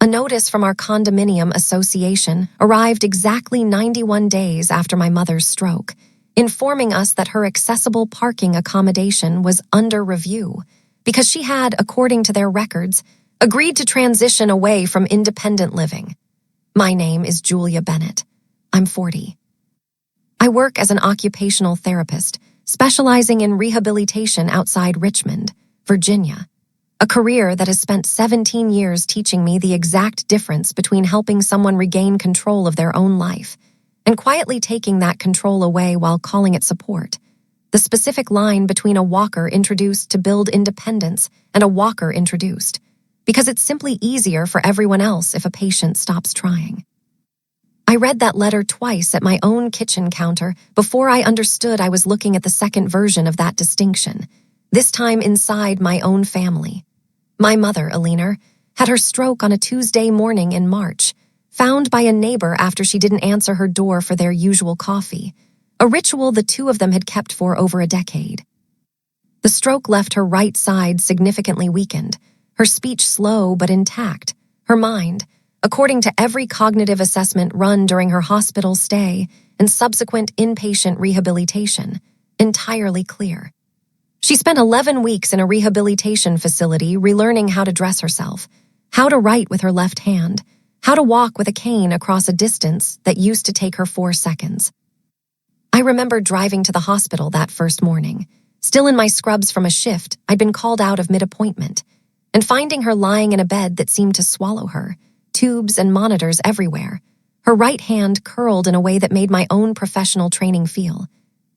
A notice from our condominium association arrived exactly 91 days after my mother's stroke, informing us that her accessible parking accommodation was under review because she had, according to their records, agreed to transition away from independent living. My name is Julia Bennett. I'm 40. I work as an occupational therapist, specializing in rehabilitation outside Richmond, Virginia, a career that has spent 17 years teaching me the exact difference between helping someone regain control of their own life and quietly taking that control away while calling it support. The specific line between a walker introduced to build independence and a walker introduced, because it's simply easier for everyone else if a patient stops trying. I read that letter twice at my own kitchen counter before I understood I was looking at the second version of that distinction, this time inside my own family. My mother, Alina, had her stroke on a Tuesday morning in March, found by a neighbor after she didn't answer her door for their usual coffee, a ritual the two of them had kept for over a decade. The stroke left her right side significantly weakened, her speech slow but intact, her mind, according to every cognitive assessment run during her hospital stay and subsequent inpatient rehabilitation, entirely clear. She spent 11 weeks in a rehabilitation facility relearning how to dress herself, how to write with her left hand, how to walk with a cane across a distance that used to take her 4 seconds. I remember driving to the hospital that first morning, still in my scrubs from a shift I'd been called out of mid-appointment, and finding her lying in a bed that seemed to swallow her, tubes and monitors everywhere, her right hand curled in a way that made my own professional training feel,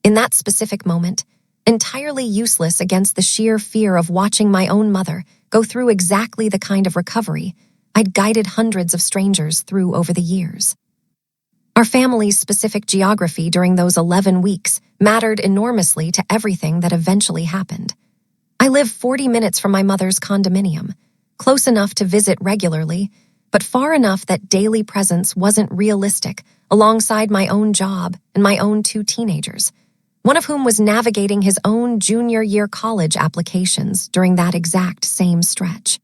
in that specific moment, entirely useless against the sheer fear of watching my own mother go through exactly the kind of recovery I'd guided hundreds of strangers through over the years. Our family's specific geography during those 11 weeks mattered enormously to everything that eventually happened. I live 40 minutes from my mother's condominium, close enough to visit regularly, but far enough that daily presence wasn't realistic alongside my own job and my own 2 teenagers, one of whom was navigating his own junior year college applications during that exact same stretch.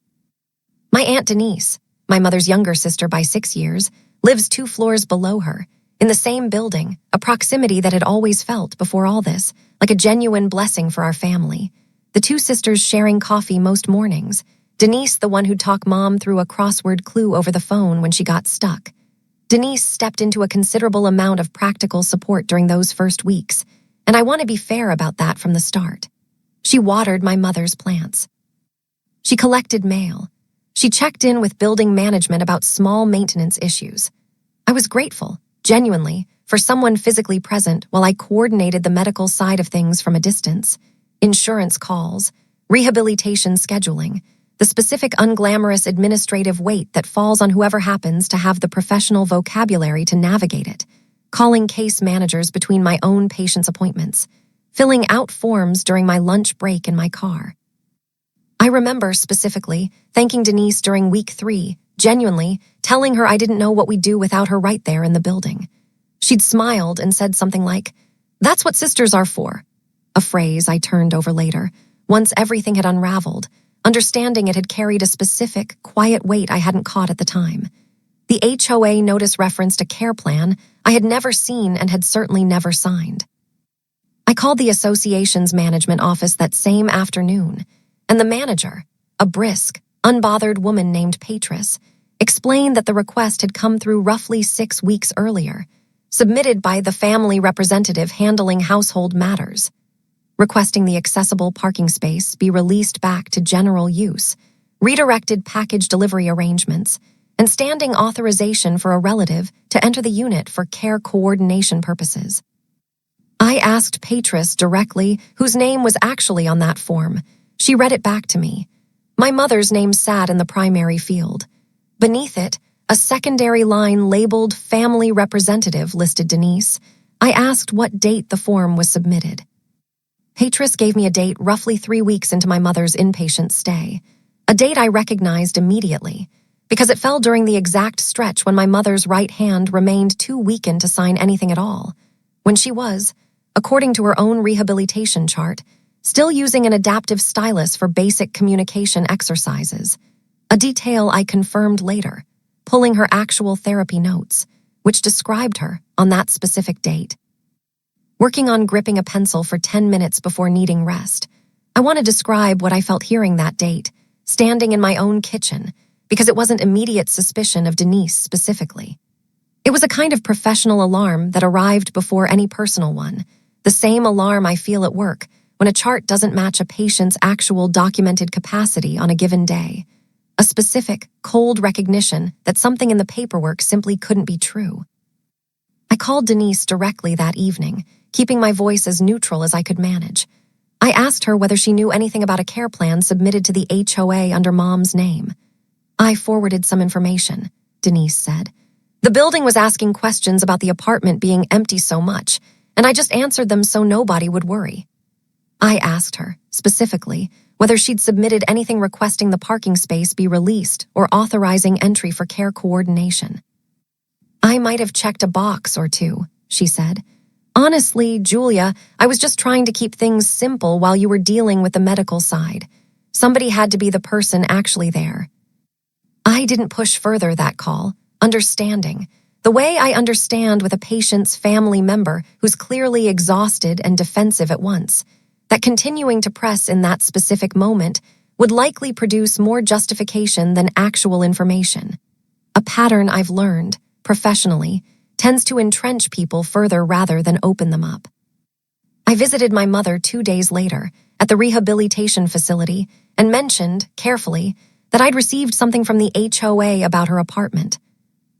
My Aunt Denise, my mother's younger sister by 6 years, lives 2 floors below her, in the same building, a proximity that had always felt, before all this, like a genuine blessing for our family. The 2 sisters sharing coffee most mornings, Denise the one who'd talk Mom through a crossword clue over the phone when she got stuck. Denise stepped into a considerable amount of practical support during those first weeks, and I want to be fair about that from the start. She watered my mother's plants. She collected mail. She checked in with building management about small maintenance issues. I was grateful, genuinely, for someone physically present while I coordinated the medical side of things from a distance. Insurance calls, rehabilitation scheduling, the specific unglamorous administrative weight that falls on whoever happens to have the professional vocabulary to navigate it, calling case managers between my own patients' appointments, filling out forms during my lunch break in my car. I remember specifically thanking Denise during week 3, genuinely telling her I didn't know what we'd do without her right there in the building. She'd smiled and said something like, "That's what sisters are for," a phrase I turned over later, once everything had unraveled, understanding it had carried a specific, quiet weight I hadn't caught at the time. The HOA notice referenced a care plan I had never seen and had certainly never signed. I called the association's management office that same afternoon, and the manager, a brisk, unbothered woman named Patris, explained that the request had come through roughly 6 weeks earlier, submitted by the family representative handling household matters, requesting the accessible parking space be released back to general use, redirected package delivery arrangements, and standing authorization for a relative to enter the unit for care coordination purposes. I asked Patris directly whose name was actually on that form. She read it back to me. My mother's name sat in the primary field. Beneath it, a secondary line labeled Family Representative listed Denise. I asked what date the form was submitted. Patris gave me a date roughly 3 weeks into my mother's inpatient stay, a date I recognized immediately, because it fell during the exact stretch when my mother's right hand remained too weakened to sign anything at all, when she was, according to her own rehabilitation chart, still using an adaptive stylus for basic communication exercises, a detail I confirmed later pulling her actual therapy notes, which described her on that specific date. Working on gripping a pencil for 10 minutes before needing rest. I want to describe what I felt hearing that date, standing in my own kitchen, because it wasn't immediate suspicion of Denise specifically. It was a kind of professional alarm that arrived before any personal one, the same alarm I feel at work when a chart doesn't match a patient's actual documented capacity on a given day. A specific, cold recognition that something in the paperwork simply couldn't be true. I called Denise directly that evening, keeping my voice as neutral as I could manage. I asked her whether she knew anything about a care plan submitted to the HOA under Mom's name. I forwarded some information, Denise said. The building was asking questions about the apartment being empty so much, and I just answered them so nobody would worry. I asked her, specifically, whether she'd submitted anything requesting the parking space be released or authorizing entry for care coordination. I might have checked a box or two, she said. Honestly, Julia, I was just trying to keep things simple while you were dealing with the medical side. Somebody had to be the person actually there. I didn't push further that call, understanding, the way I understand with a patient's family member who's clearly exhausted and defensive at once, that continuing to press in that specific moment would likely produce more justification than actual information. A pattern I've learned, professionally, tends to entrench people further rather than open them up. I visited my mother 2 days later at the rehabilitation facility and mentioned, carefully, that I'd received something from the HOA about her apartment.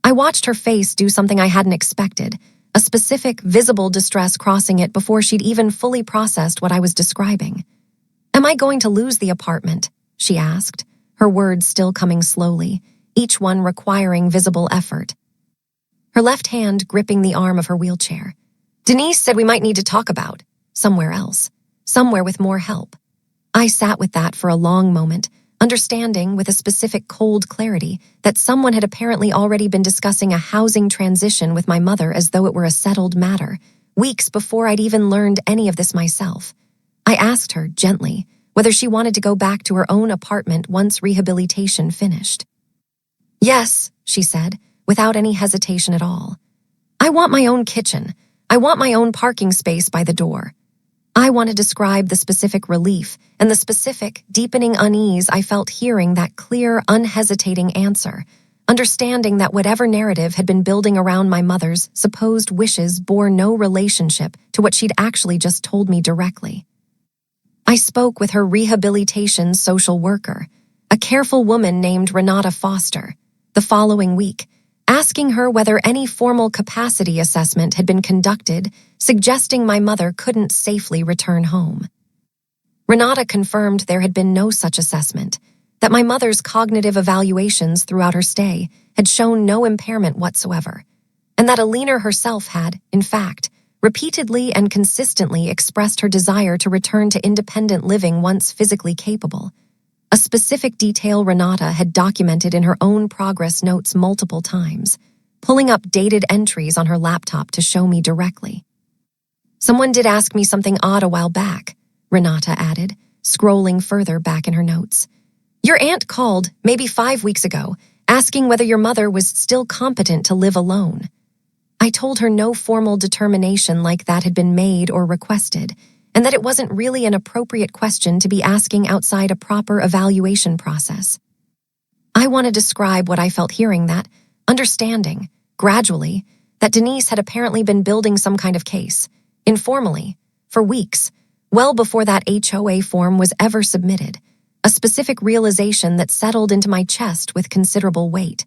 I watched her face do something I hadn't expected, a specific, visible distress crossing it before she'd even fully processed what I was describing. Am I going to lose the apartment? She asked, her words still coming slowly, each one requiring visible effort. Her left hand gripping the arm of her wheelchair. Denise said we might need to talk about somewhere else, somewhere with more help. I sat with that for a long moment, understanding with a specific cold clarity that someone had apparently already been discussing a housing transition with my mother as though it were a settled matter, weeks before I'd even learned any of this myself. I asked her, gently, whether she wanted to go back to her own apartment once rehabilitation finished. Yes, she said, without any hesitation at all. I want my own kitchen. I want my own parking space by the door. I want to describe the specific relief and the specific, deepening unease I felt hearing that clear, unhesitating answer, understanding that whatever narrative had been building around my mother's supposed wishes bore no relationship to what she'd actually just told me directly. I spoke with her rehabilitation social worker, a careful woman named Renata Foster, the following week, asking her whether any formal capacity assessment had been conducted, suggesting my mother couldn't safely return home. Renata confirmed there had been no such assessment, that my mother's cognitive evaluations throughout her stay had shown no impairment whatsoever, and that Alina herself had, in fact, repeatedly and consistently expressed her desire to return to independent living once physically capable, a specific detail Renata had documented in her own progress notes multiple times, pulling up dated entries on her laptop to show me directly. Someone did ask me something odd a while back, Renata added, scrolling further back in her notes. Your aunt called, maybe 5 weeks ago, asking whether your mother was still competent to live alone. I told her no formal determination like that had been made or requested, and that it wasn't really an appropriate question to be asking outside a proper evaluation process. I want to describe what I felt hearing that, understanding, gradually, that Denise had apparently been building some kind of case, informally, for weeks, well before that HOA form was ever submitted, a specific realization that settled into my chest with considerable weight.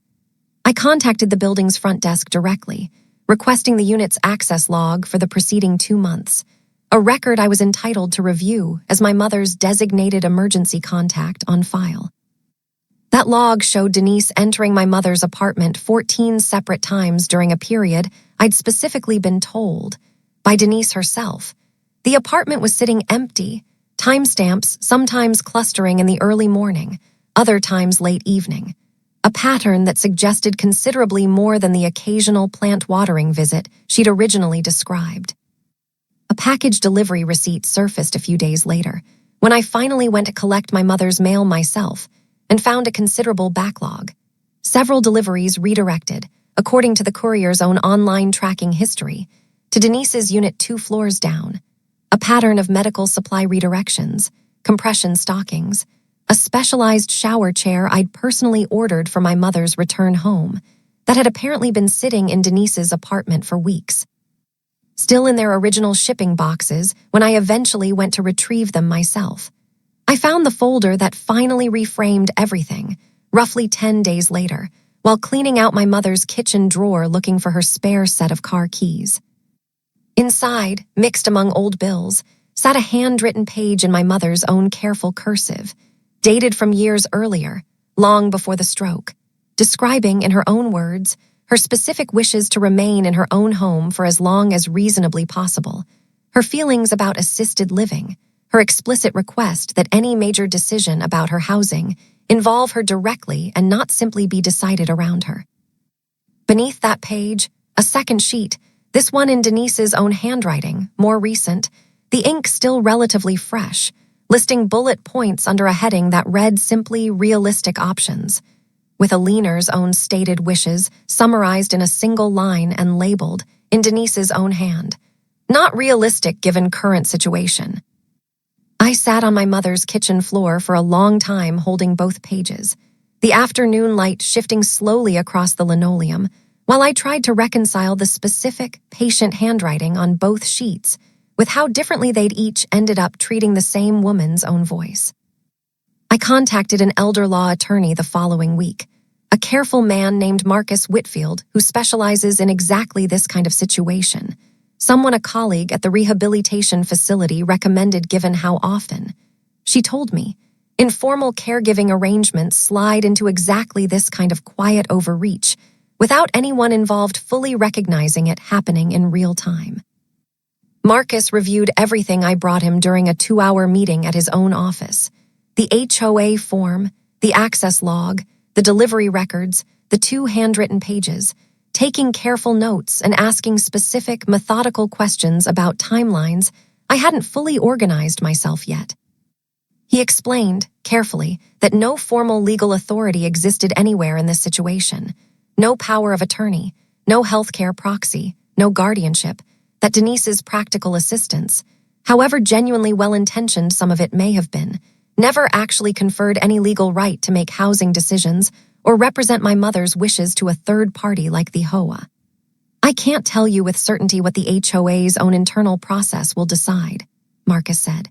I contacted the building's front desk directly, requesting the unit's access log for the preceding 2 months, a record I was entitled to review as my mother's designated emergency contact on file. That log showed Denise entering my mother's apartment 14 separate times during a period I'd specifically been told, by Denise herself. The apartment was sitting empty, timestamps sometimes clustering in the early morning, other times late evening, a pattern that suggested considerably more than the occasional plant watering visit she'd originally described. A package delivery receipt surfaced a few days later, when I finally went to collect my mother's mail myself and found a considerable backlog. Several deliveries redirected, according to the courier's own online tracking history, to Denise's unit 2 floors down. A pattern of medical supply redirections, compression stockings, a specialized shower chair I'd personally ordered for my mother's return home that had apparently been sitting in Denise's apartment for weeks. Still in their original shipping boxes when I eventually went to retrieve them myself. I found the folder that finally reframed everything, roughly 10 days later, while cleaning out my mother's kitchen drawer looking for her spare set of car keys. Inside, mixed among old bills, sat a handwritten page in my mother's own careful cursive, dated from years earlier, long before the stroke, describing in her own words her specific wishes to remain in her own home for as long as reasonably possible, her feelings about assisted living, her explicit request that any major decision about her housing involve her directly and not simply be decided around her. Beneath that page, a second sheet, this one in Denise's own handwriting, more recent, the ink still relatively fresh, listing bullet points under a heading that read simply realistic options, with Alina's own stated wishes summarized in a single line and labeled in Denise's own hand. Not realistic given current situation. I sat on my mother's kitchen floor for a long time holding both pages, the afternoon light shifting slowly across the linoleum, while I tried to reconcile the specific, patient handwriting on both sheets with how differently they'd each ended up treating the same woman's own voice. I contacted an elder law attorney the following week, a careful man named Marcus Whitfield who specializes in exactly this kind of situation, someone a colleague at the rehabilitation facility recommended given how often. She told me, informal caregiving arrangements slide into exactly this kind of quiet overreach without anyone involved fully recognizing it happening in real time. Marcus reviewed everything I brought him during a 2-hour meeting at his own office. The HOA form, the access log, the delivery records, the 2 handwritten pages, taking careful notes and asking specific, methodical questions about timelines I hadn't fully organized myself yet. He explained, carefully, that no formal legal authority existed anywhere in this situation, no power of attorney, no healthcare proxy, no guardianship, that Denise's practical assistance, however genuinely well-intentioned some of it may have been, never actually conferred any legal right to make housing decisions or represent my mother's wishes to a third party like the HOA. I can't tell you with certainty what the HOA's own internal process will decide, Marcus said.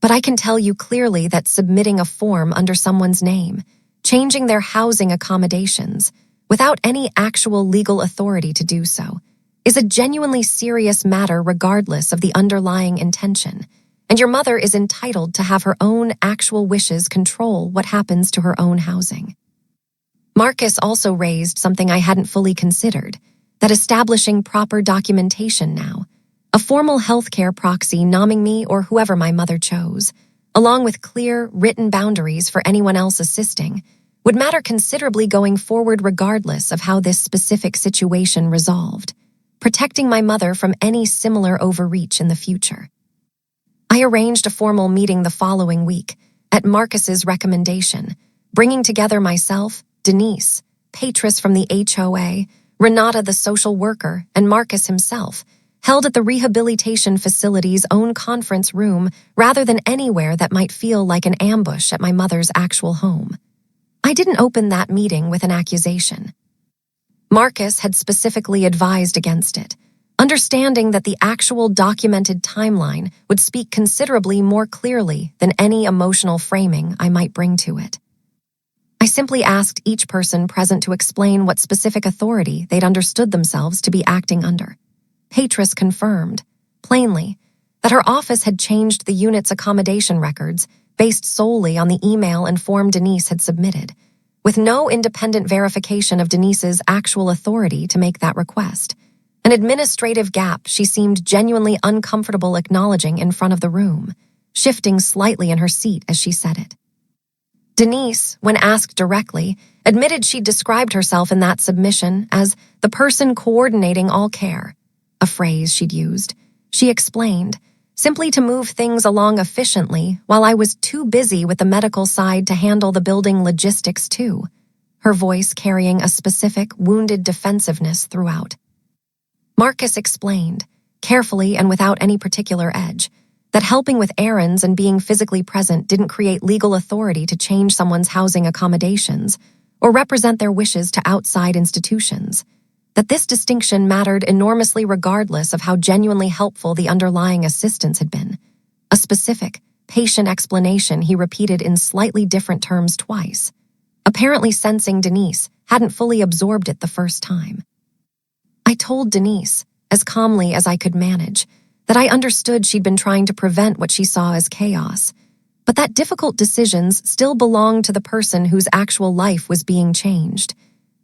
But I can tell you clearly that submitting a form under someone's name, changing their housing accommodations, without any actual legal authority to do so, is a genuinely serious matter regardless of the underlying intention, and your mother is entitled to have her own actual wishes control what happens to her own housing. Marcus also raised something I hadn't fully considered, that establishing proper documentation now, a formal healthcare proxy nomming me or whoever my mother chose, along with clear, written boundaries for anyone else assisting, would matter considerably going forward regardless of how this specific situation resolved, protecting my mother from any similar overreach in the future. I arranged a formal meeting the following week, at Marcus's recommendation, bringing together myself, Denise, Patris from the HOA, Renata the social worker, and Marcus himself, held at the rehabilitation facility's own conference room rather than anywhere that might feel like an ambush at my mother's actual home. I didn't open that meeting with an accusation. Marcus had specifically advised against it, understanding that the actual documented timeline would speak considerably more clearly than any emotional framing I might bring to it. I simply asked each person present to explain what specific authority they'd understood themselves to be acting under. Patris confirmed, plainly, that her office had changed the unit's accommodation records based solely on the email and form Denise had submitted, with no independent verification of Denise's actual authority to make that request, an administrative gap she seemed genuinely uncomfortable acknowledging in front of the room, shifting slightly in her seat as she said it. Denise, when asked directly, admitted she'd described herself in that submission as the person coordinating all care, a phrase she'd used. She explained, simply to move things along efficiently while I was too busy with the medical side to handle the building logistics too. her voice carrying a specific, wounded defensiveness throughout. Marcus explained, carefully and without any particular edge, that helping with errands and being physically present didn't create legal authority to change someone's housing accommodations or represent their wishes to outside institutions, that this distinction mattered enormously regardless of how genuinely helpful the underlying assistance had been. A specific, patient explanation he repeated in slightly different terms twice, apparently sensing Denise hadn't fully absorbed it the first time. I told Denise, as calmly as I could manage, that I understood she'd been trying to prevent what she saw as chaos, but that difficult decisions still belonged to the person whose actual life was being changed,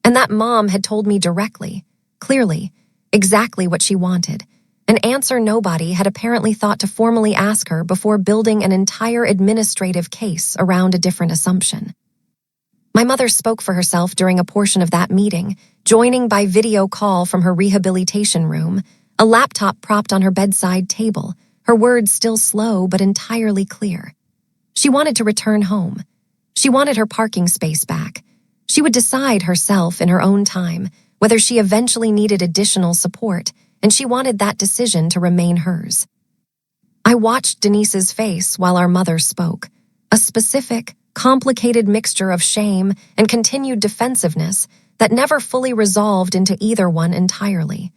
and that Mom had told me directly, clearly, exactly what she wanted, an answer nobody had apparently thought to formally ask her before building an entire administrative case around a different assumption. My mother spoke for herself during a portion of that meeting, joining by video call from her rehabilitation room, a laptop propped on her bedside table, her words still slow but entirely clear. She wanted to return home. She wanted her parking space back. She would decide herself in her own time whether she eventually needed additional support, and she wanted that decision to remain hers. I watched Denise's face while our mother spoke, a specific, complicated mixture of shame and continued defensiveness that never fully resolved into either one entirely.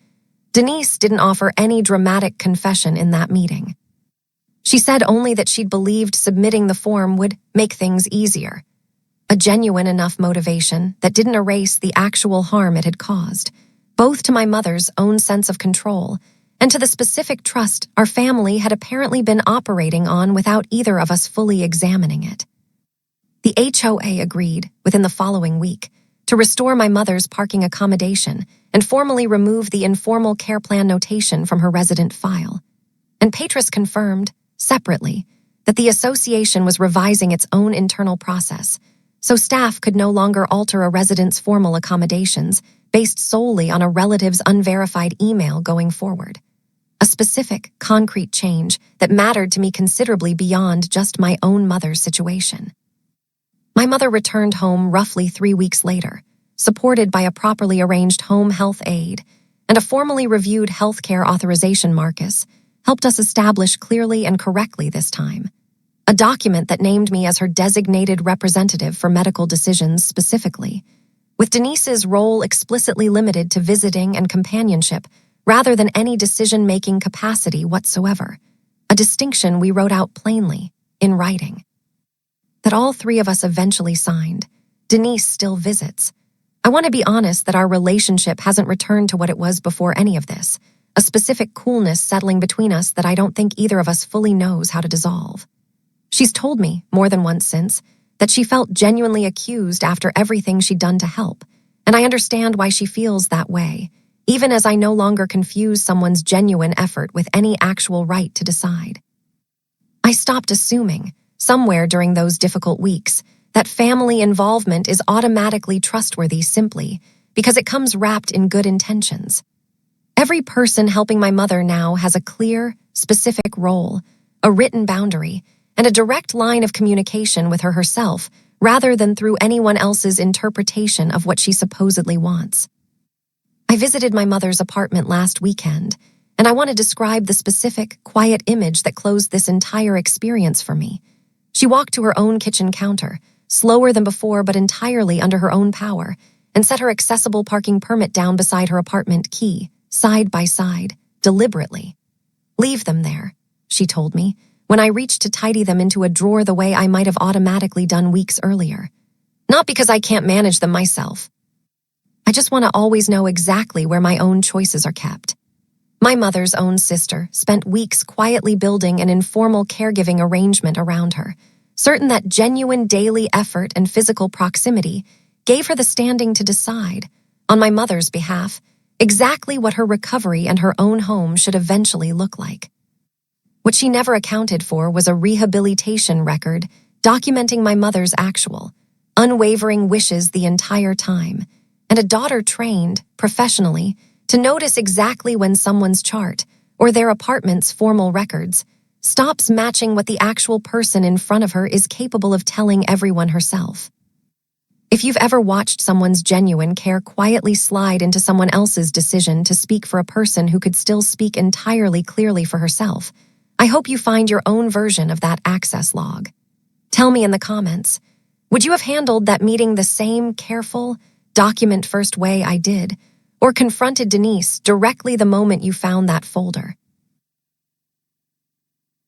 Denise didn't offer any dramatic confession in that meeting. She said only that she'd believed submitting the form would make things easier, a genuine enough motivation that didn't erase the actual harm it had caused, both to my mother's own sense of control and to the specific trust our family had apparently been operating on without either of us fully examining it. The HOA agreed, within the following week, to restore my mother's parking accommodation and formally remove the informal care plan notation from her resident file. And Patris confirmed, separately, that the association was revising its own internal process, so staff could no longer alter a resident's formal accommodations based solely on a relative's unverified email going forward. A specific, concrete change that mattered to me considerably beyond just my own mother's situation. My mother returned home roughly 3 weeks later, supported by a properly arranged home health aide, and a formally reviewed healthcare authorization Marcus helped us establish clearly and correctly this time. A document that named me as her designated representative for medical decisions specifically, with Denise's role explicitly limited to visiting and companionship rather than any decision-making capacity whatsoever, a distinction we wrote out plainly, in writing. That all three of us eventually signed. Denise still visits. I want to be honest that our relationship hasn't returned to what it was before any of this, a specific coolness settling between us that I don't think either of us fully knows how to dissolve. She's told me, more than once since, that she felt genuinely accused after everything she'd done to help, and I understand why she feels that way, even as I no longer confuse someone's genuine effort with any actual right to decide. I stopped assuming, somewhere during those difficult weeks, that family involvement is automatically trustworthy simply because it comes wrapped in good intentions. Every person helping my mother now has a clear, specific role, a written boundary, and a direct line of communication with her herself rather than through anyone else's interpretation of what she supposedly wants. I visited my mother's apartment last weekend, and I want to describe the specific, quiet image that closed this entire experience for me. She walked to her own kitchen counter, slower than before but entirely under her own power, and set her accessible parking permit down beside her apartment key, side by side, deliberately. "Leave them there," she told me, when I reached to tidy them into a drawer the way I might have automatically done weeks earlier. "Not because I can't manage them myself. I just want to always know exactly where my own choices are kept." My mother's own sister spent weeks quietly building an informal caregiving arrangement around her, certain that genuine daily effort and physical proximity gave her the standing to decide, on my mother's behalf, exactly what her recovery and her own home should eventually look like. What she never accounted for was a rehabilitation record documenting my mother's actual, unwavering wishes the entire time, and a daughter trained, professionally, to notice exactly when someone's chart, or their apartment's formal records, stops matching what the actual person in front of her is capable of telling everyone herself. If you've ever watched someone's genuine care quietly slide into someone else's decision to speak for a person who could still speak entirely clearly for herself, I hope you find your own version of that access log. Tell me in the comments, would you have handled that meeting the same careful, document-first way I did, or confronted Denise directly the moment you found that folder?